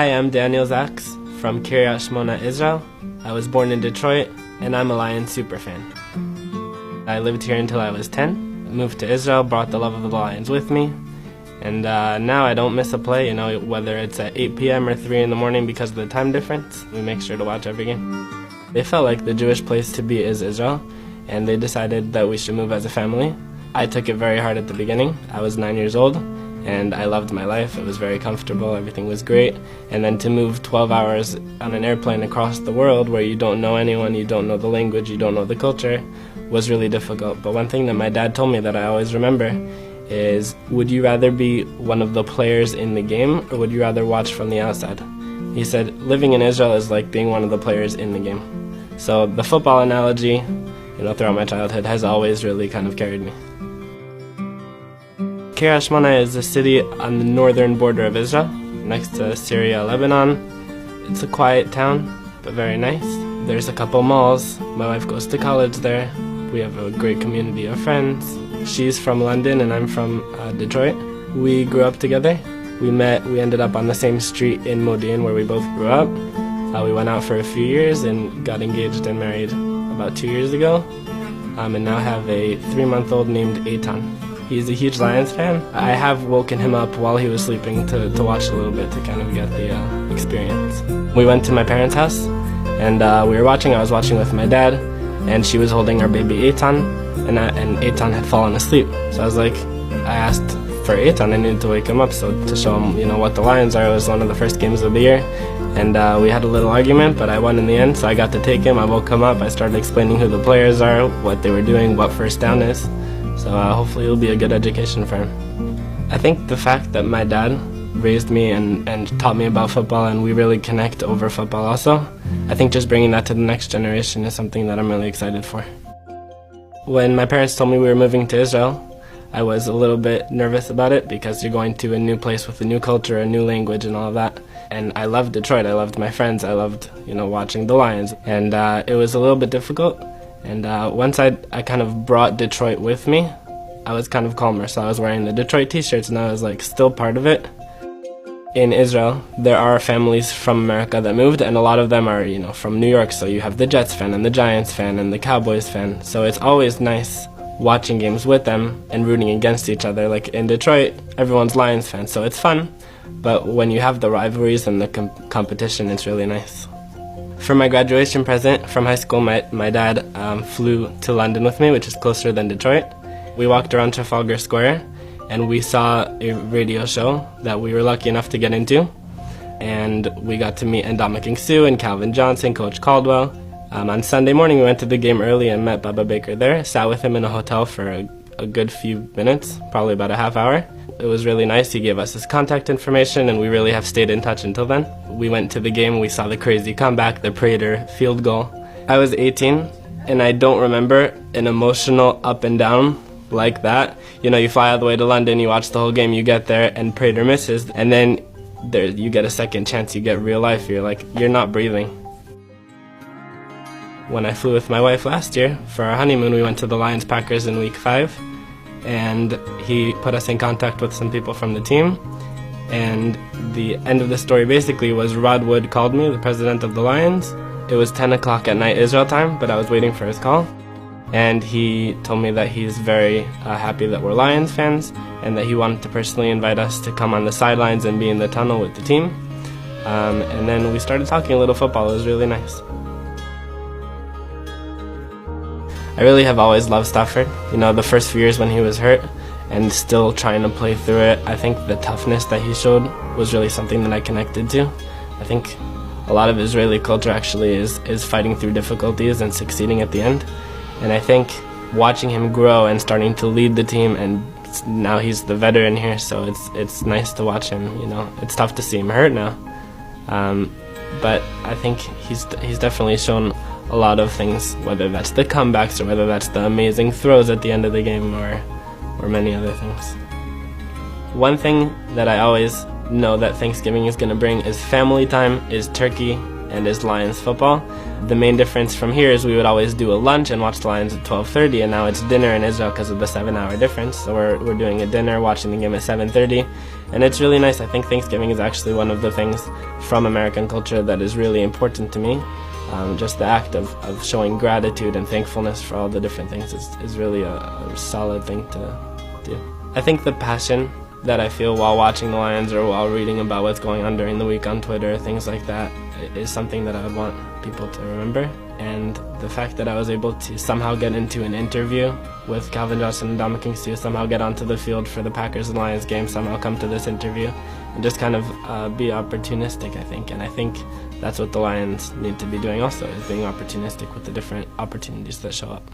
Hi, I'm Daniel Zacks from Kiryat Shmona, Israel. I was born in Detroit, and I'm a Lions superfan. I lived here until I was 10, moved to Israel, brought the love of the Lions with me, and now I don't miss a play, whether it's at 8 p.m. or 3 in the morning because of the time difference. We make sure to watch every game. They felt like the Jewish place to be is Israel, and they decided that we should move as a family. I took it very hard at the beginning. I was 9 years old, and I loved my life. It was very comfortable, everything was great. And then to move 12 hours on an airplane across the world where you don't know anyone, you don't know the language, you don't know the culture, was really difficult. But one thing that my dad told me that I always remember is, would you rather be one of the players in the game, or would you rather watch from the outside? He said, living in Israel is like being one of the players in the game. So the football analogy, throughout my childhood has always really kind of carried me. Kiryat Shmona is a city on the northern border of Israel, next to Syria, Lebanon. It's a quiet town, but very nice. There's a couple malls. My wife goes to college there. We have a great community of friends. She's from London and I'm from Detroit. We grew up together. We ended up on the same street in Modi'in where we both grew up. We went out for a few years and got engaged and married about 2 years ago. And now have a 3-month-old named Eitan. He's a huge Lions fan. I have woken him up while he was sleeping to watch a little bit to kind of get the experience. We went to my parents' house and we were watching. I was watching with my dad and she was holding our baby Eitan and Eitan had fallen asleep. So I asked for Eitan. I needed to wake him up to show him what the Lions are. It was one of the first games of the year. And we had a little argument, but I won in the end, so I got to take him. I woke him up. I started explaining who the players are, what they were doing, what first down is. So hopefully it'll be a good education for him. I think the fact that my dad raised me and taught me about football, and we really connect over football also, I think just bringing that to the next generation is something that I'm really excited for. When my parents told me we were moving to Israel, I was a little bit nervous about it because you're going to a new place with a new culture, a new language and all of that. And I loved Detroit, I loved my friends, I loved watching the Lions. And it was a little bit difficult. And once I kind of brought Detroit with me, I was kind of calmer. So I was wearing the Detroit t-shirts and I was still part of it. In Israel, there are families from America that moved, and a lot of them are from New York. So you have the Jets fan and the Giants fan and the Cowboys fan. So it's always nice watching games with them and rooting against each other. Like in Detroit, everyone's Lions fans, so it's fun. But when you have the rivalries and the competition, it's really nice. For my graduation present from high school, my dad flew to London with me, which is closer than Detroit. We walked around Trafalgar Square and we saw a radio show that we were lucky enough to get into. And we got to meet Ndamukong Suh and Calvin Johnson, Coach Caldwell. On Sunday morning, we went to the game early and met Baba Baker there. Sat with him in a hotel for a good few minutes, probably about a half hour. It was really nice. He gave us his contact information, and we really have stayed in touch until then. We went to the game. We saw the crazy comeback, the Prater field goal. I was 18, and I don't remember an emotional up and down like that. You fly all the way to London, you watch the whole game, you get there, and Prater misses, and then you get a second chance, you get real life. You're not breathing. When I flew with my wife last year for our honeymoon, we went to the Lions Packers in week 5, and he put us in contact with some people from the team. And the end of the story basically was Rod Wood called me, the president of the Lions. It was 10 o'clock at night Israel time, but I was waiting for his call. And he told me that he's very happy that we're Lions fans, and that he wanted to personally invite us to come on the sidelines and be in the tunnel with the team. And then we started talking a little football. It was really nice. I really have always loved Stafford. The first few years when he was hurt and still trying to play through it, I think the toughness that he showed was really something that I connected to. I think a lot of Israeli culture actually is fighting through difficulties and succeeding at the end. And I think watching him grow and starting to lead the team, and now he's the veteran here, so it's nice to watch him. It's tough to see him hurt now. But I think he's definitely shown a lot of things, whether that's the comebacks or whether that's the amazing throws at the end of the game or many other things. One thing that I always know that Thanksgiving is going to bring is family time, is turkey, and is Lions football. The main difference from here is we would always do a lunch and watch the Lions at 12:30, and now it's dinner in Israel because of the 7-hour difference. So we're doing a dinner, watching the game at 7:30, And it's really nice. I think Thanksgiving is actually one of the things from American culture that is really important to me. Just the act of showing gratitude and thankfulness for all the different things is really a solid thing to do. I think the passion that I feel while watching the Lions or while reading about what's going on during the week on Twitter, things like that, is something that I would want people to remember. And the fact that I was able to somehow get into an interview with Calvin Johnson and Dominic King, somehow get onto the field for the Packers and Lions game, somehow come to this interview, and just kind of be opportunistic, I think. And I think that's what the Lions need to be doing also, is being opportunistic with the different opportunities that show up.